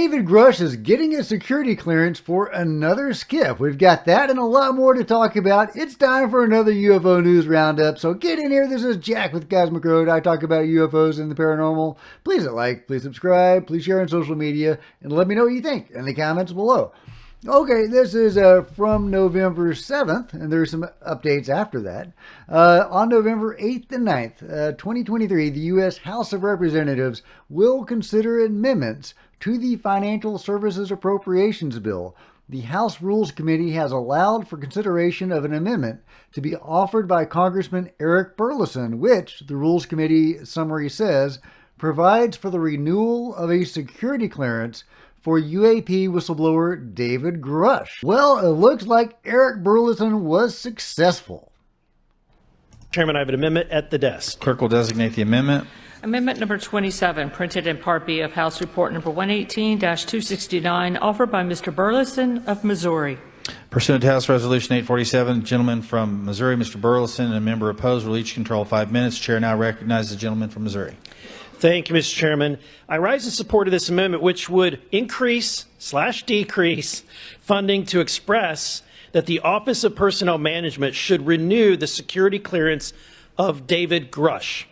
David Grusch is getting a security clearance for another SCIF. We've got that and a lot more to talk about. It's time for another UFO News Roundup. So get in here. This is Jack with Cosmic Road. I talk about UFOs and the paranormal. Please hit like, please subscribe, please share on social media, and let me know what you think in the comments below. Okay, this is from November 7th, and there's some updates after that. On November 8th and 9th, 2023, the U.S. House of Representatives will consider amendments to the Financial Services Appropriations Bill. The House Rules Committee has allowed for consideration of an amendment to be offered by Congressman Eric Burleson, which, the Rules Committee summary says, provides for the renewal of a security clearance for U.A.P. whistleblower David Grusch. Well, it looks like Eric Burleson was successful. Chairman, I have an amendment at the desk. Clerk will designate the amendment. Amendment number 27, printed in Part B of House Report number 118-269, offered by Mr. Burleson of Missouri. Pursuant to House Resolution 847, the gentleman from Missouri, Mr. Burleson, and a member opposed will each control 5 minutes. Chair now recognizes the gentleman from Missouri. Thank you, Mr. Chairman. I rise in support of this amendment, which would increase/decrease funding to express that the Office of Personnel Management should renew the security clearance of David Grusch.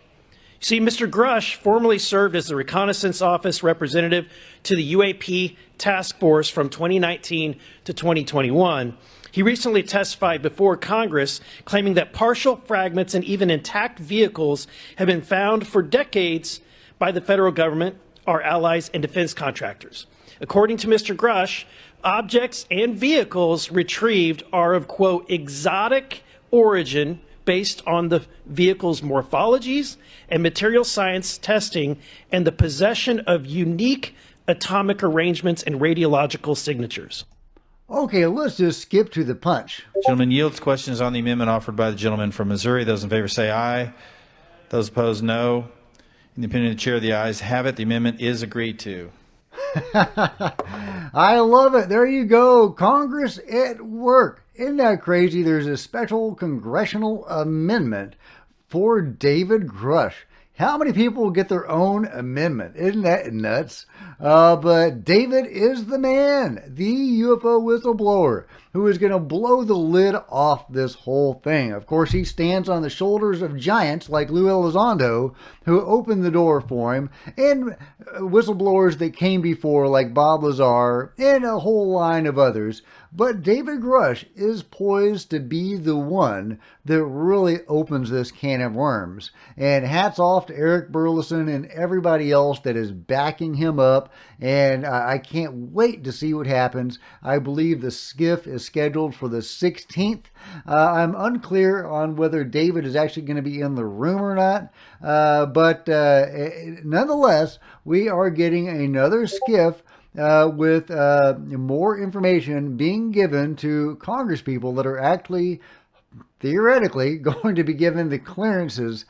See, Mr. Grusch formerly served as the Reconnaissance Office representative to the U.A.P. Task Force from 2019 to 2021. He recently testified before Congress claiming that partial fragments and even intact vehicles have been found for decades by the federal government, our allies, and defense contractors. According to Mr. Grusch, objects and vehicles retrieved are of, quote, exotic origin based on the vehicle's morphologies and material science testing and the possession of unique atomic arrangements and radiological signatures. Okay, let's just skip to the punch. Gentleman yields. Questions on the amendment offered by the gentleman from Missouri. Those in favor say aye. Those opposed, no. In the opinion of the chair, the ayes have it. The amendment is agreed to. I love it. There you go. Congress at work. Isn't that crazy? There's a special congressional amendment for David Grusch. How many people will get their own amendment? Isn't that nuts? But David is the man, the UFO whistleblower, who is going to blow the lid off this whole thing. Of course, he stands on the shoulders of giants like Lou Elizondo, who opened the door for him, and whistleblowers that came before like Bob Lazar and a whole line of others. But David Grusch is poised to be the one that really opens this can of worms. And hats off to Eric Burleson and everybody else that is backing him up. And I can't wait to see what happens. I believe the SCIF is scheduled for the 16th. I'm unclear on whether David is actually going to be in the room or not. But nonetheless, we are getting another SCIF with more information being given to congresspeople that are actually theoretically going to be given the clearances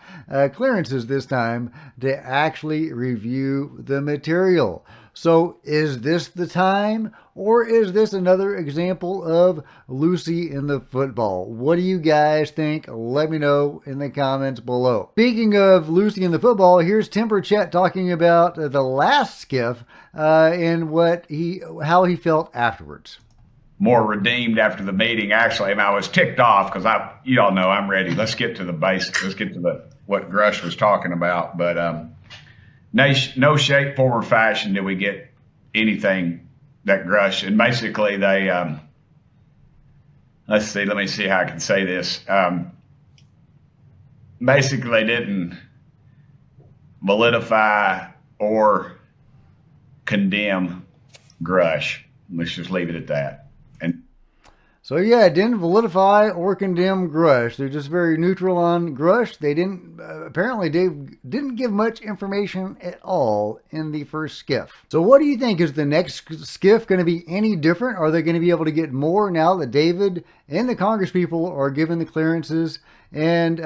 this time to actually review the material. So is this the time, or is this another example of Lucy in the football? What do you guys think? Let me know in the comments below. Speaking of Lucy in the football, here's Temper Chat talking about the last SCIF and how he felt afterwards. More redeemed after the meeting, actually, and I was ticked off because you all know I'm ready. Let's get to the basics. Let's get to what Grusch was talking about. But no shape, form, or fashion did we get anything that Grusch. And basically, they let me see how I can say this. Basically, they didn't validify or condemn Grusch. Let's just leave it at that. So yeah, it didn't validify or condemn Grusch. They're just very neutral on Grusch. They didn't, apparently Dave didn't give much information at all in the first SCIF. So what do you think? Is the next SCIF going to be any different? Are they going to be able to get more now that David and the congresspeople are given the clearances? And,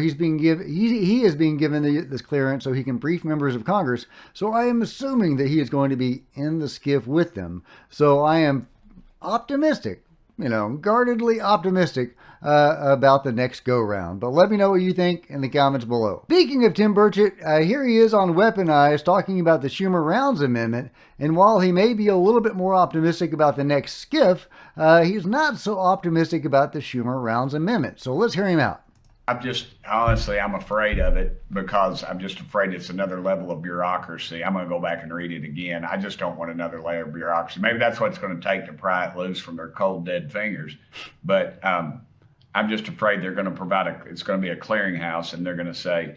he's being he is being given this clearance so he can brief members of Congress. So I am assuming that he is going to be in the SCIF with them. So I am optimistic. guardedly optimistic about the next go-round. But let me know what you think in the comments below. Speaking of Tim Burchett, here he is on Weaponized talking about the Schumer-Rounds Amendment, and while he may be a little bit more optimistic about the next SCIF, he's not so optimistic about the Schumer-Rounds Amendment. So let's hear him out. I'm afraid of it because I'm just afraid it's another level of bureaucracy. I'm going to go back and read it again. I just don't want another layer of bureaucracy. Maybe that's what it's going to take to pry it loose from their cold, dead fingers. But I'm just afraid they're going to provide it's going to be a clearinghouse, and they're going to say,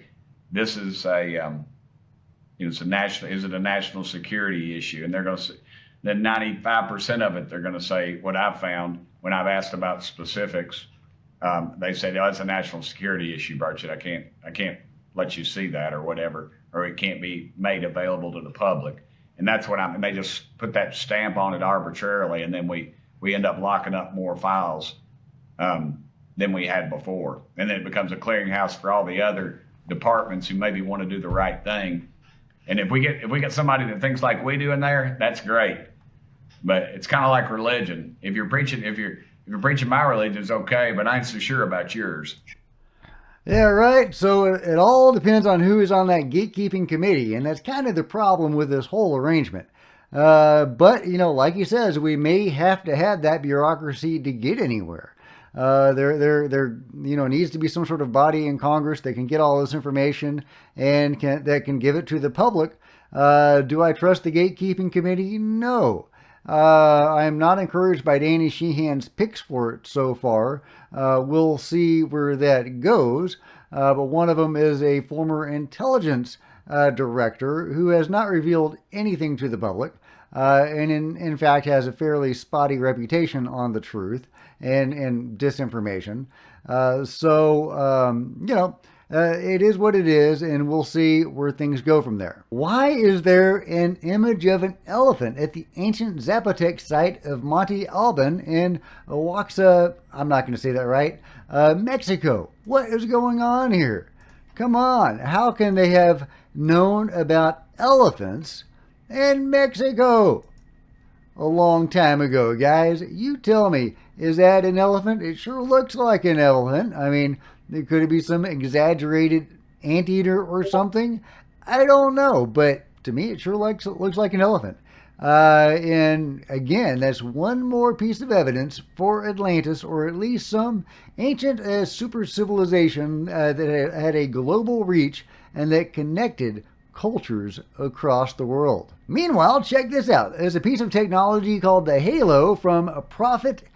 this is is it a national security issue? And they're going to say, then 95% of it, they're going to say, what I've found when I've asked about specifics, they say, oh, it's a national security issue, Burchett. I can't let you see that or whatever, or it can't be made available to the public. And that's what and they just put that stamp on it arbitrarily, and then we end up locking up more files than we had before. And then it becomes a clearinghouse for all the other departments who maybe want to do the right thing. And if we get somebody that thinks like we do in there, that's great. But it's kind of like religion. If you're preaching my religion, it's okay, but I ain't so sure about yours. Yeah, right. So it all depends on who is on that gatekeeping committee, and that's kind of the problem with this whole arrangement. But, like he says, we may have to have that bureaucracy to get anywhere. There needs to be some sort of body in Congress that can get all this information and that can give it to the public. Do I trust the gatekeeping committee? No. I'm not encouraged by Danny Sheehan's picks for it so far. We'll see where that goes. But one of them is a former intelligence director who has not revealed anything to the public, and in fact has a fairly spotty reputation on the truth and disinformation. It is what it is, and we'll see where things go from there. Why is there an image of an elephant at the ancient Zapotec site of Monte Alban in Oaxaca, I'm not going to say that right, Mexico? What is going on here? Come on, how can they have known about elephants in Mexico a long time ago, guys? You tell me, is that an elephant? It sure looks like an elephant. I mean, could it be some exaggerated anteater or something? I don't know, but to me it sure looks like an elephant. And again, that's one more piece of evidence for Atlantis, or at least some ancient super civilization that had a global reach and that connected cultures across the world. Meanwhile, check this out. There's a piece of technology called the Halo from Prophetic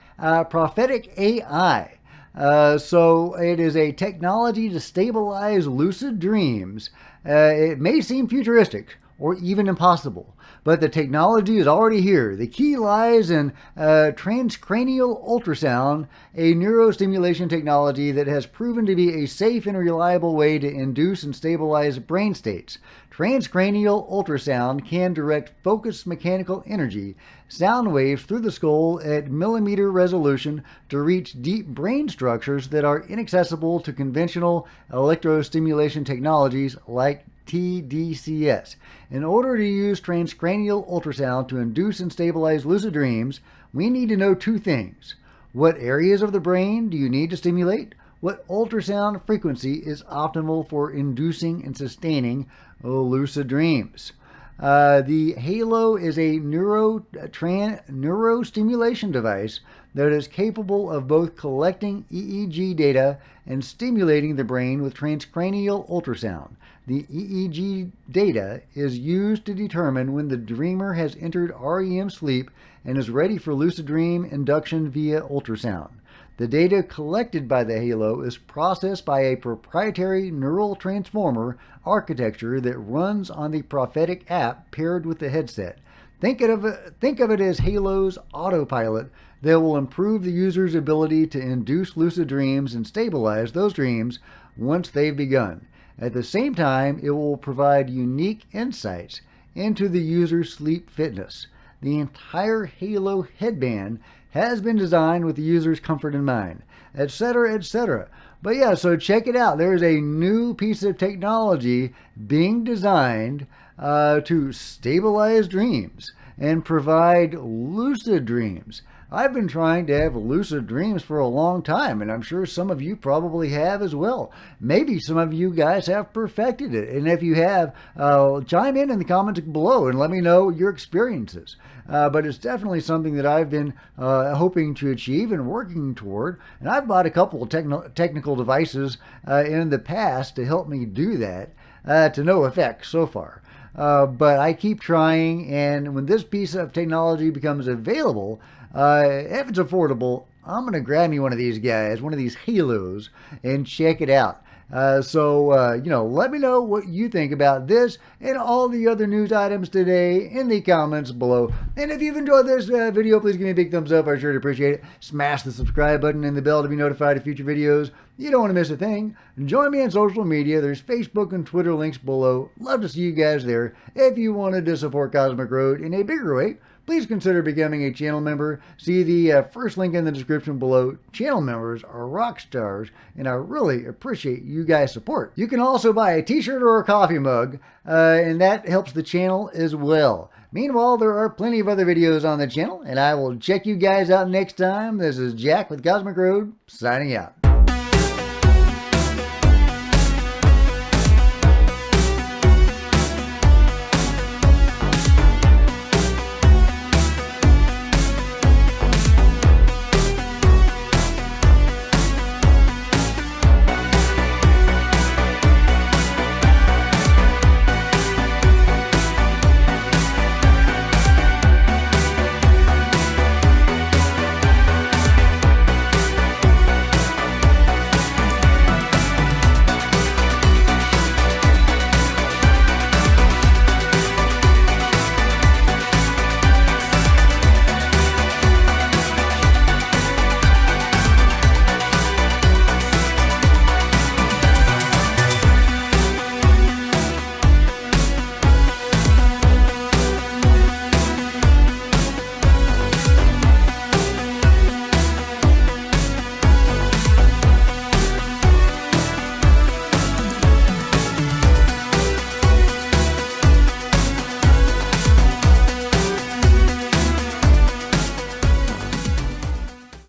AI. So it is a technology to stabilize lucid dreams. It may seem futuristic or even impossible, but the technology is already here. The key lies in transcranial ultrasound, a neurostimulation technology that has proven to be a safe and reliable way to induce and stabilize brain states. Transcranial ultrasound can direct focused mechanical energy, sound waves through the skull at millimeter resolution to reach deep brain structures that are inaccessible to conventional electrostimulation technologies like TDCS. In order to use transcranial ultrasound to induce and stabilize lucid dreams, we need to know two things. What areas of the brain do you need to stimulate? What ultrasound frequency is optimal for inducing and sustaining lucid dreams? The Halo is a neurostimulation device that is capable of both collecting EEG data and stimulating the brain with transcranial ultrasound. The EEG data is used to determine when the dreamer has entered REM sleep and is ready for lucid dream induction via ultrasound. The data collected by the Halo is processed by a proprietary neural transformer architecture that runs on the Prophetic app paired with the headset. Think of it as Halo's autopilot that will improve the user's ability to induce lucid dreams and stabilize those dreams once they've begun. At the same time, it will provide unique insights into the user's sleep fitness. The entire Halo headband has been designed with the user's comfort in mind, etc., etc. But yeah, so check it out. There's a new piece of technology being designed to stabilize dreams and provide lucid dreams. I've been trying to have lucid dreams for a long time, and I'm sure some of you probably have as well. Maybe some of you guys have perfected it, and if you have, chime in the comments below and let me know your experiences. But it's definitely something that I've been hoping to achieve and working toward, and I've bought a couple of technical devices in the past to help me do that, to no effect so far. But I keep trying, and when this piece of technology becomes available, if it's affordable, I'm going to grab me one of these guys, one of these halos, and check it out. Let me know what you think about this and all the other news items today in the comments below. And if you've enjoyed this video, please give me a big thumbs up. I sure appreciate it. Smash the subscribe button and the bell to be notified of future videos. You don't want to miss a thing. Join me on social media. There's Facebook and Twitter links below. Love to see you guys there. If you wanted to support Cosmic Road in a bigger way, please consider becoming a channel member. See the first link in the description below. Channel members are rock stars, and I really appreciate you guys' support. You can also buy a t-shirt or a coffee mug, and that helps the channel as well. Meanwhile, there are plenty of other videos on the channel, and I will check you guys out next time. This is Jack with Cosmic Road, signing out.